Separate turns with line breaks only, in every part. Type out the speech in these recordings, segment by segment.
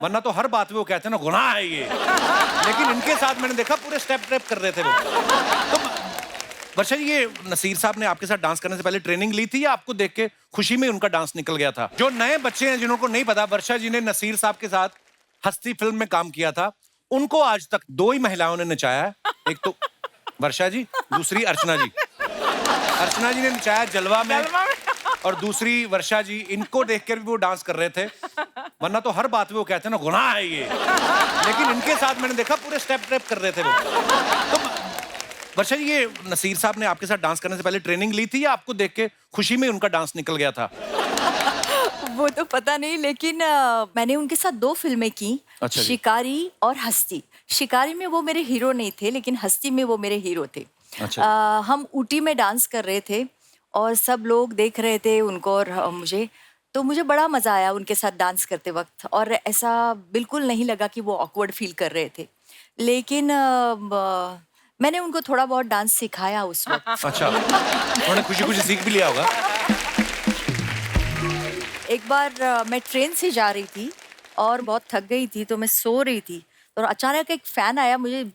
वरना तो हर बात में वो कहते हैं ना गुनाह है ये। लेकिन इनके साथ मैंने देखा पूरे स्टेप कर रहे थे वो। तो वर्षा जी, ये नसीर साहब ने आपके साथ डांस करने से पहले ट्रेनिंग ली थी या आपको देख के खुशी में उनका डांस निकल गया था? जो नए बच्चे हैं जिनको नहीं पता, वर्षा जी ने नसीर साहब के साथ हस्ती फिल्म में काम किया था। उनको आज तक 2 ही महिलाओं ने नचाया है। एक तो वर्षा जी, दूसरी अर्चना जी। अर्चना जी ने नचाया जलवा में और दूसरी वर्षा जी। इनको देखकर भी वो डांस कर रहे थे, वरना तो हर बात में वो कहते हैं ना गुनाह है ये। लेकिन इनके साथ मैंने देखा पूरे स्टेप कर रहे थे वो। तो वर्षा जी, ये नसीर साहब ने आपके साथ डांस करने से पहले ट्रेनिंग ली थी या आपको देख के खुशी में उनका डांस निकल गया था?
वो तो पता नहीं, लेकिन मैंने उनके साथ 2 फिल्में की।
अच्छा जी।
शिकारी और हस्ती। शिकारी में वो मेरे हीरो नहीं थे, लेकिन हस्ती में वो मेरे हीरो थे।
अच्छा।
हम ऊटी में डांस कर रहे थे और सब लोग देख रहे थे उनको और मुझे। तो मुझे बड़ा मजा आया उनके साथ डांस करते वक्त, और ऐसा बिल्कुल नहीं लगा कि वो ऑकवर्ड फील कर रहे थे। लेकिन मैंने उनको थोड़ा बहुत डांस सिखाया उस वक्त।
अच्छा, उन्होंने खुशी सीख भी लिया होगा।
एक बार मैं ट्रेन से जा रही थी और बहुत थक गई थी, तो मैं सो रही थी और अचानक एक फैन आया, मुझे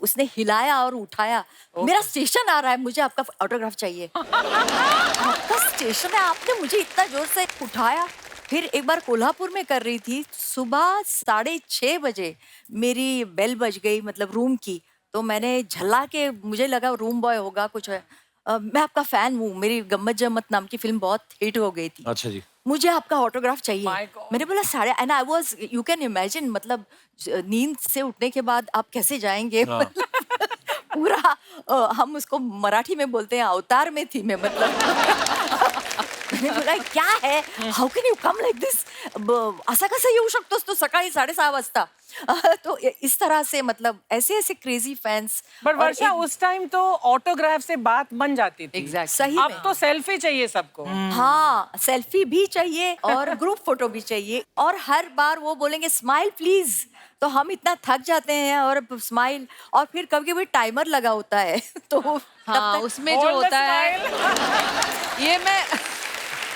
उसने हिलाया और उठाया। मेरा स्टेशन आ रहा है, मुझे आपका ऑटोग्राफ चाहिए। आपका स्टेशन है, आपने मुझे इतना जोर से उठाया। फिर एक बार कोल्हापुर में कर रही थी, सुबह 6:30 बजे मेरी बेल बज गई, मतलब रूम की। तो मैंने झल्ला के, मुझे लगा रूम बॉय होगा कुछ है। मैं आपका फैन हूँ, मेरी गम्मत जम्मत नाम की फिल्म बहुत हिट हो गई थी।
अच्छा जी।
मुझे आपका ऑटोग्राफ चाहिए। मैंने बोला साढ़े, and I was, you can imagine, मतलब नींद से उठने के बाद आप कैसे जाएंगे। पूरा हम उसको मराठी में बोलते हैं, अवतार में थी मैं, मतलब। मैंने बोला क्या है, how can you come like this, असा कसा येऊ शकतोस तो सकाळी 6:30 वाजता। तो इस तरह से, मतलब ऐसे क्रेजी फैंस।
बट वर्षा, उस टाइम तो ऑटोग्राफ से बात बन जाती थी।
एग्जैक्ट, सही
अब
में।
तो सेल्फी चाहिए सबको।
हाँ, सेल्फी भी चाहिए और ग्रुप फोटो भी चाहिए, और हर बार वो बोलेंगे स्माइल प्लीज, तो हम इतना थक जाते हैं। और स्माइल, और फिर कभी कभी टाइमर लगा होता है। तो
हाँ, उसमें जो होता है, ये मैं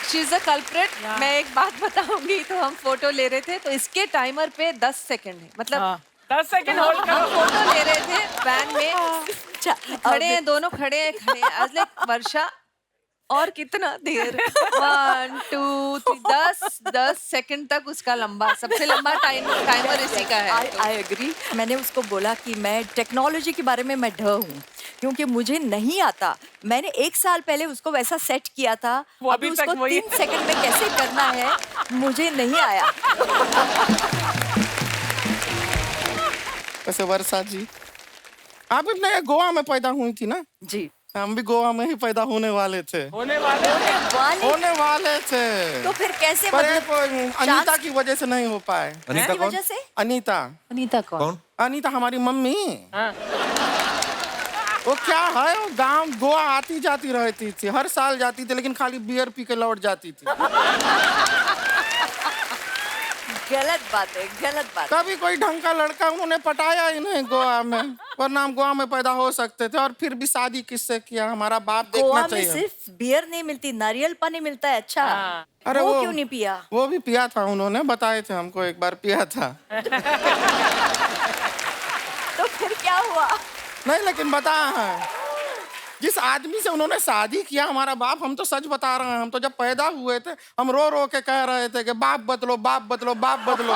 शी इज अ कल्प्रिट। मैं एक बात बताऊंगी। तो हम फोटो ले रहे थे, तो इसके टाइमर पे 10 सेकंड है, मतलब
10 सेकंड होल्ड
हम
करो।
फोटो ले रहे थे वैन में, खड़े हैं दोनों, खड़े हैं। आज लाइक वर्षा, और कितना देर, 1 2 3 10 सेकंड तक उसका लंबा, सबसे लंबा टाइमर इसी का है।
I agree. मैंने उसको बोला कि मैं टेक्नोलॉजी के बारे में मैं ढ हूँ, क्योंकि मुझे नहीं आता। मैंने 1 साल पहले उसको वैसा सेट किया था,
वो अभी
अभी
तक
उसको
वही
3 सेकंड में कैसे करना है मुझे नहीं आया।
वैसे वर्षा जी, आप अपने गोवा में पैदा हुई थी ना?
जी,
हम भी गोवा में ही पैदा होने वाले थे।
होने वाले
होने वाले थे।
तो फिर कैसे,
पर
मतलब
अनीता की वजह से नहीं हो पाए।
अनीता
की
कौन?
वजह से?
अनीता,
अनीता
कौन?
अनीता हमारी मम्मी।
हाँ।
वो क्या है, वो गांव गोवा आती जाती रहती थी, हर साल जाती थी, लेकिन खाली बियर पी के लौट जाती थी।
गलत बात है, गलत बात।
कभी कोई ढंग का लड़का उन्होंने पटाया ही नहीं गोवा में, वरना हम गोवा में पैदा हो सकते थे। और फिर भी शादी किससे किया, हमारा बाप
गोवा
देखना
में
चाहिए।
सिर्फ बियर नहीं मिलती, नारियल पानी मिलता है। अच्छा,
अरे
वो क्यों नहीं पिया?
वो भी पिया था, उन्होंने बताए थे हमको, एक बार पिया था।
तो फिर क्या हुआ?
नहीं, लेकिन बताया है, जिस आदमी से उन्होंने शादी किया हमारा बाप, हम तो सच बता रहे हैं, हम तो जब पैदा हुए थे हम रो रो के कह रहे थे कि बाप बदलो, बाप बदलो, बाप बदलो।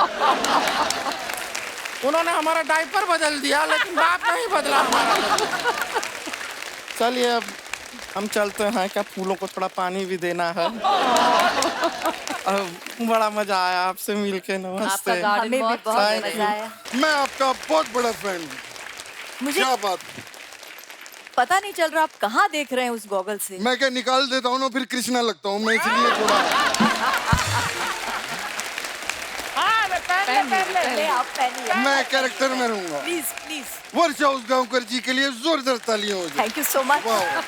उन्होंने हमारा डायपर बदल दिया, लेकिन बाप नहीं बदला हमारा। चलिए अब हम चलते हैं, क्या फूलों को थोड़ा पानी भी देना है। बड़ा मजा आया आपसे मिलके, नमस्ते।
आपका गार्डन
हमें भी
बहुत
बहुत
Thank
मजा
you.
आया।
मैं आपका बहुत बड़ा फैन हूँ।
मुझे
क्या बात,
पता नहीं चल रहा आप कहाँ देख रहे हैं उस गॉगल से।
मैं क्या निकाल देता हूँ ना, फिर कृष्णा लगता हूँ मैं, इसलिए थोड़ा।
पहले आप पहनिए।
मैं कैरेक्टर में रहूंगा।
Please please.
वर्षा उसगांवकर जी के लिए जोरदार तालियां हो जाए।
Thank you so much.
वाह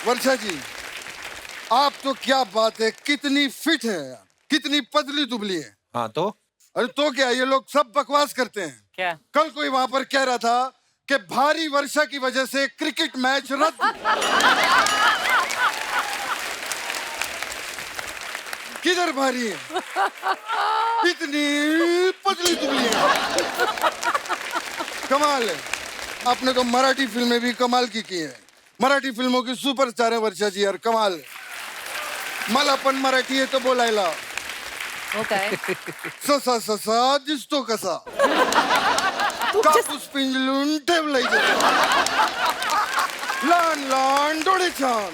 वर्षा जी, आप तो क्या बात है, कितनी फिट है यार, कितनी पतली दुबली है।
हाँ तो
अरे तो क्या, ये लोग सब बकवास करते हैं।
क्या?
कल कोई वहां पर कह रहा था कि भारी वर्षा की वजह से क्रिकेट मैच रद्द। किधर भारी है? इतनी पतली दुबली है। कमाल है। आपने तो मराठी फिल्में भी कमाल की है। मराठी फिल्मों की सुपरस्टार है वर्षा जी यार, कमाल है। मला पण मराठी येतं बोलायला।
वो काय
ससा ससा दिसतो कसा, कापूस पिंजलून ठेवलाय त्याचा। लहान लहान डोळे छान,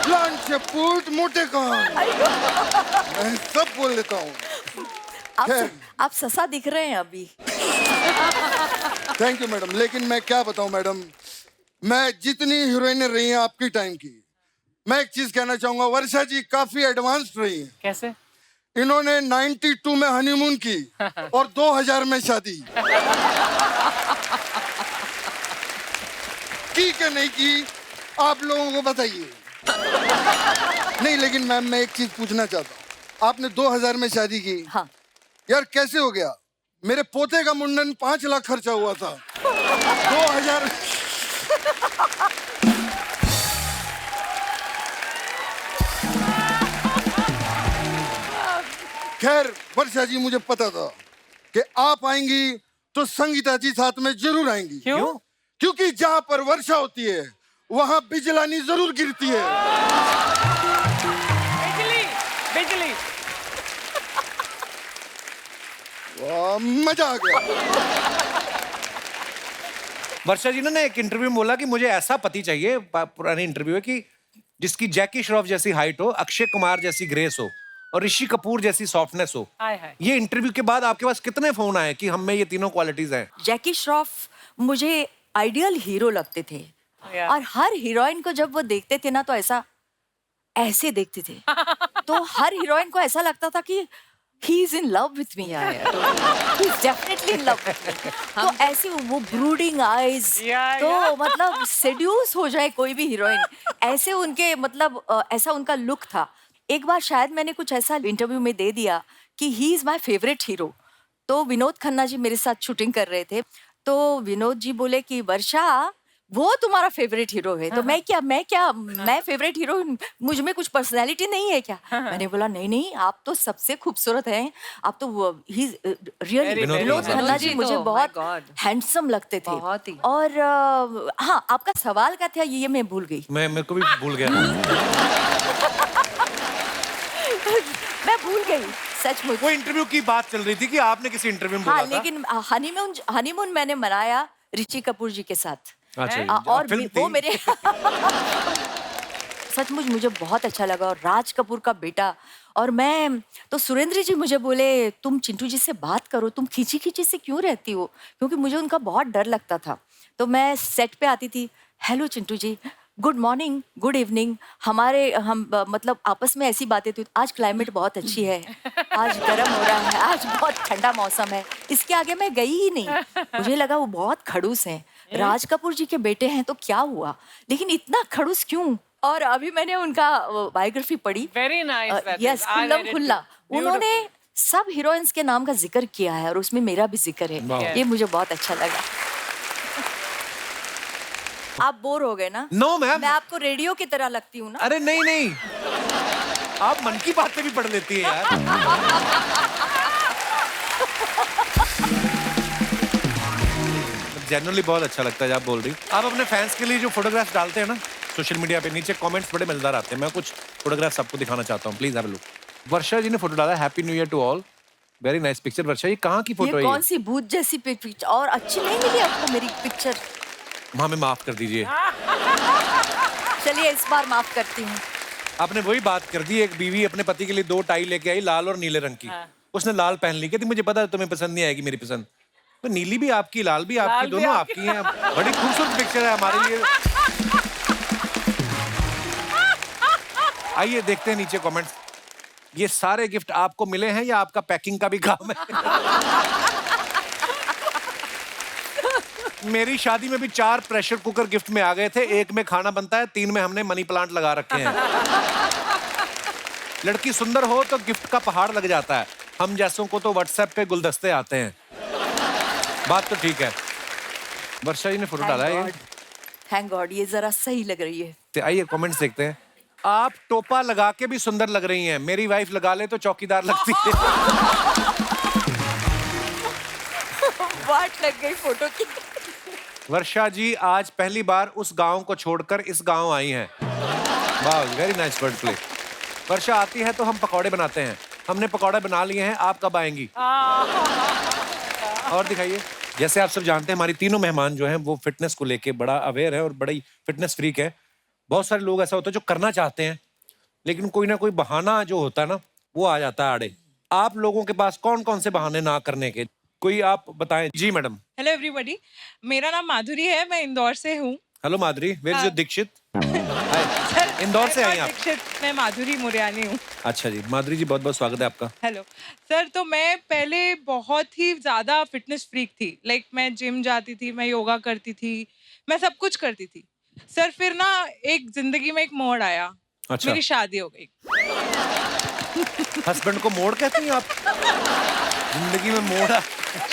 लहान शेपूट मोठे कान, मैं सब बोल लेता हूँ। खैर।
आप ससा दिख रहे हैं अभी।
थैंक यू मैडम, लेकिन मैं क्या बताऊं मैडम, मैं जितनी हीरोइनें रही हैं आपकी टाइम की, मैं एक चीज कहना चाहूंगा, वर्षा जी काफी एडवांस्ड रही हैं।
कैसे?
इन्होंने 92 में हनीमून की और 2000 में शादी की क्या नहीं की, आप लोगों को बताइए। नहीं लेकिन मैम मैं एक चीज पूछना चाहता हूँ, आपने 2000 में शादी की।
हाँ।
यार कैसे हो गया? मेरे पोते का मुंडन 5 लाख खर्चा हुआ था। 2000 खैर वर्षा जी, मुझे पता था कि आप आएंगी तो संगीता जी साथ में जरूर आएंगी।
क्यों?
क्योंकि जहां पर वर्षा होती है वहां बिजलानी जरूर गिरती है।
बिजली बिजली।
वाह, मजा आ गया।
वर्षा जी ने ना एक इंटरव्यू में बोला कि मुझे ऐसा पति चाहिए, पुरानी इंटरव्यू है, कि जिसकी जैकी श्रॉफ जैसी हाइट हो, अक्षय कुमार जैसी ग्रेस हो और ऋषि कपूर जैसी सॉफ्टनेस हो।
हाय हाय।
ये इंटरव्यू के बाद आपके पास कितने फोन आए कि हम में ये तीनों क्वालिटीज हैं?
जैकी श्रॉफ मुझे आइडियल हीरो लगते थे।
Yeah.
और हर हीरोइन को जब वो देखते थे ना तो ऐसे देखते थे। तो हर हीरोइन को ऐसा लगता था कि he is in love with me, he is definitely in love with me. तो ऐसे वो ब्रूडिंग आईज,
Yeah,
तो
yeah.
मतलब सेड्यूस हो जाए कोई भी हीरोइन, ऐसे उनके मतलब ऐसा उनका लुक था। एक बार शायद मैंने कुछ ऐसा इंटरव्यू में दे दिया कि he is my favourite hero. तो विनोद खन्ना जी मेरे साथ शूटिंग कर रहे थे, तो विनोद जी बोले कि वर्षा वो तुम्हारा फेवरेट हीरो है। तो मैं फेवरेट हीरो, मुझ में कुछ पर्सनैलिटी नहीं है क्या? मैंने बोला नहीं, आप तो सबसे खूबसूरत हैं, आप तो ही रियली। विनोद खन्ना जी मुझे बहुत हैंडसम लगते थे।
बहुत ही।
और हाँ, आपका सवाल क्या था ये मैं भूल गई।
मेरे को भी भूल गया।
मैं भूल गई सचमुच।
वो इंटरव्यू की बात चल रही थी कि आपने किसी इंटरव्यू में बोला
हाँ,
था।
लेकिन हनीमून मैंने मनाया ऋषि कपूर जी के साथ।
अच्छा,
और
फिल्म
वो
थी।
मेरे सचमुच मुझे बहुत अच्छा लगा। और राज कपूर का बेटा, और मैं तो सुरेंद्र जी मुझे बोले तुम चिंटू जी से बात करो, तुम खींची खींची से क्यों रहती हो, क्योंकि मुझे उनका बहुत डर लगता था। तो मैं सेट पे आती थी, हेलो चिंटू जी, गुड मॉर्निंग, गुड इवनिंग, हम मतलब आपस में ऐसी बातें थी। आज क्लाइमेट बहुत अच्छी है, आज गर्म हो रहा है, आज बहुत ठंडा मौसम है। इसके आगे मैं गई ही नहीं, मुझे लगा वो बहुत खड़ूस हैं, राज कपूर जी के बेटे हैं तो क्या हुआ, लेकिन इतना खड़ूस क्यों? और अभी मैंने उनका बायोग्राफी पढ़ी।
Very nice, that
yes,
is. I read
Khullam
it
खुल्ला।
too.
उन्होंने सब हीरोइंस के नाम का जिक्र किया है और उसमें मेरा भी जिक्र है। ये मुझे बहुत अच्छा लगा। आप बोर हो गए ना?
No ma'am.
मैं आपको रेडियो की तरह लगती हूँ ना?
अरे नहीं, आप मन की बातें भी पढ़ लेती है यार। जनरली बहुत अच्छा लगता है जब आप बोल रही। आप अपने फैंस के लिए जो फोटोग्राफ्स डालते हैं ना सोशल मीडिया पे, नीचे कमेंट्स बड़े मजेदार आते हैं। मैं कुछ फोटोग्राफ्स आपको दिखाना चाहता हूँ, please have a look. Varsha ji ने फोटो डाला, happy new year to all, very nice picture. Varsha, ये कहाँ की फोटो
ये
है?
कौन सी भूत जैसी पिक्चर, और अच्छी नहीं मिली आपको मेरी पिक्चर?
हमें माफ कर दीजिए।
चलिए इस बार माफ करती हूँ।
आपने वही बात कर दी, एक बीवी अपने पति के लिए 2 टाई लेके आई, लाल और नीले रंग की। उसने लाल पहन ली, कहती मुझे पता है तुम्हें पसंद नहीं आएगी मेरी पसंद। तो नीली भी आपकी, लाल भी आपकी, दोनों आपकी हैं। बड़ी खूबसूरत पिक्चर है हमारे लिए। आइए देखते हैं नीचे कमेंट्स। ये सारे गिफ्ट आपको मिले हैं या आपका पैकिंग का भी काम है? मेरी शादी में भी 4 प्रेशर कुकर गिफ्ट में आ गए थे। 1 में खाना बनता है, 3 में हमने मनी प्लांट लगा रखे हैं। लड़की सुंदर हो तो गिफ्ट का पहाड़ लग जाता है, हम जैसों को तो व्हाट्सएप पे गुलदस्ते आते हैं। बात तो ठीक है। वर्षा जी ने फोटो डाला है।
थैंक गॉड, ये जरा सही लग रही है।
तो आइए कमेंट्स देखते हैं। आप टोपा लगा के भी सुंदर लग रही हैं, मेरी वाइफ लगा ले तो चौकीदार लगती है।
वाट लग गई फोटो की।
वर्षा जी आज पहली बार उस गांव को छोड़कर इस गांव आई हैं। वाह, वेरी नाइस वर्ड प्ले। वर्षा आती है तो हम पकौड़े बनाते हैं। हमने पकौड़े बना लिए हैं, आप कब आएंगी? और दिखाइए। जैसे आप सब जानते हैं, हमारी तीनों मेहमान जो हैं वो फिटनेस को लेके बड़ा अवेयर है और बड़ी फिटनेस फ्रीक है। बहुत सारे लोग ऐसा होता है जो करना चाहते हैं, लेकिन कोई ना कोई बहाना जो होता है ना, वो आ जाता है आड़े। आप लोगों के पास कौन कौन से बहाने ना करने के, कोई आप बताएं। जी मैडम।
हेलो एवरीबॉडी, मेरा नाम माधुरी है, मैं इंदौर से हूँ।
Hello Madhuri, where is your Dixit? Hi, Indore से आई आप?
दीक्षित, मैं माधुरी मुरयानी हूँ।
अच्छा जी, माधुरी जी बहुत बहुत स्वागत है आपका।
हेलो सर, तो मैं पहले बहुत ही ज्यादा फिटनेस फ्रीक थी। लाइक मैं जिम जाती थी, मैं योगा करती थी, मैं सब कुछ करती थी सर। फिर ना एक जिंदगी में एक मोड़ आया।
अच्छा।
मेरी शादी हो गई।
हस्बैंड को मोड़ कहती हैं आप? जिंदगी में मोड़ आ...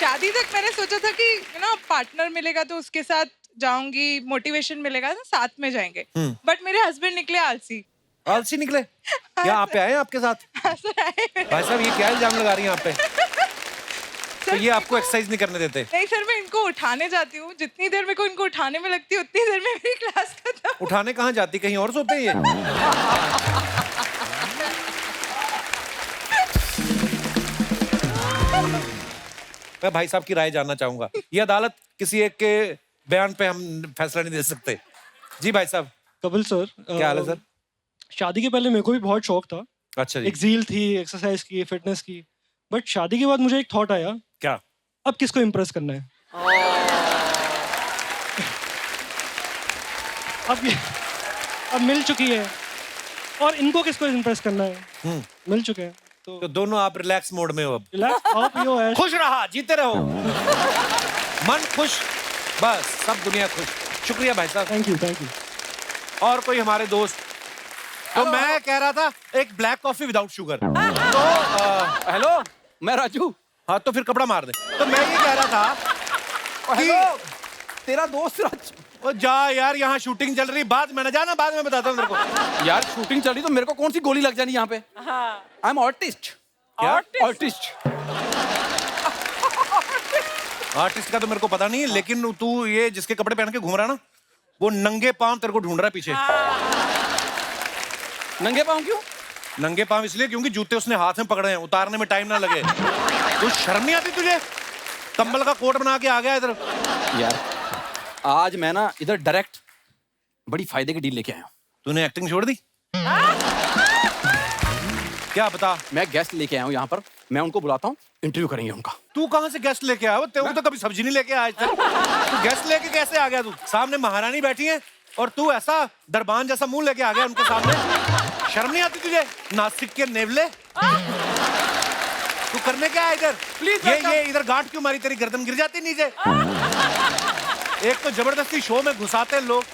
शादी तक मैंने सोचा था कि ना पार्टनर मिलेगा तो उसके साथ जाऊंगी, मोटिवेशन मिलेगा तो साथ में जाएंगे। बट मेरे हस्बैंड निकले आलसी।
आलसी निकले? क्या आप पे आए हैं आपके साथ?
हाँ, सर आए।
भाई साहब, ये क्या इल्जाम लगा रही हैं आप पे? तो ये आपको एक्सरसाइज नहीं करने देते?
नहीं सर, मैं इनको उठाने जाती हूँ। जितनी देर मेरे को इनको उठाने में लगती है उतनी देर में मेरी क्लास खत्म।
उठाने कहाँ जाती, कहीं और सोते हैं ये? मैं भाई साहब की राय जानना चाहूंगा। ये अदालत किसी एक के बयान पे हम फैसला नहीं दे सकते। जी भाई साहब।
कपिल सर,
क्या हाल है सर?
शादी के पहले मेरे को भी बहुत शौक था।
अच्छा जी।
एक ज़ील थी एक्सरसाइज की, फिटनेस की। बट शादी के बाद मुझे एक थॉट आया,
क्या?
अब किसको इम्प्रेस करना है? अब मिल चुकी है और इनको किसको इम्प्रेस करना है? मिल चुके हैं
तो दोनों आप रिलैक्स मोड में हो अब।
रिलैक्स खाओ पियो ऐश।
खुश रहा, जीते रहो, मन खुश, बस सब दुनिया खुश। शुक्रिया भाई साहब।
Thank you.
और कोई हमारे दोस्त? तो मैं कह रहा था एक ब्लैक कॉफी विदाउट शुगर। तो
हेलो, मैं राजू।
हाँ, तो फिर कपड़ा मार दे। तो मैं ये कह रहा था कि
तेरा दोस्त राजू।
ओ जा यार, यहाँ शूटिंग चल रही, बाद में ना जाना, बाद में बताता हूँ तेरे को।
यार शूटिंग चल रही तो मेरे को कौन सी गोली लग जानी यहाँ पे? I am artist.
क्या?
आर्टिस्ट।
आर्टिस्ट का तो मेरे को पता नहीं है, लेकिन तू ये जिसके कपड़े पहन के घूम रहा ना, वो नंगे पांव तेरे को ढूंढ रहा है पीछे।
नंगे पाँव क्यों?
नंगे पांव इसलिए क्योंकि जूते उसने हाथ में पकड़े हैं, उतारने में टाइम ना लगे। तो शर्म नहीं आती तुझे? कंबल का कोट बना के आ गया इधर।
यार आज मैं ना इधर डायरेक्ट बड़ी फायदे की डील लेके आया हूँ।
तूने एक्टिंग छोड़ दी? क्या बता?
मैं गेस्ट लेके आया हूँ यहाँ पर, मैं उनको बुलाता हूँ, इंटरव्यू करेंगे उनका।
तू कहाँ से गेस्ट लेके आया? तेरे तो कभी सब्जी नहीं लेके आया आज तक। तू गेस्ट लेके कैसे आ गया? तू सामने महारानी बैठी है और तू ऐसा दरबान जैसा मुंह लेके आ गया उनके सामने। शर्म नहीं आती तुझे? नासिक के नेवले, तू करने क्या है इधर?
प्लीज
ये इधर गांठ क्यों मारी? तेरी गर्दन गिर जाती नीचे। एक तो जबरदस्ती शो में घुसाते हैं लोग,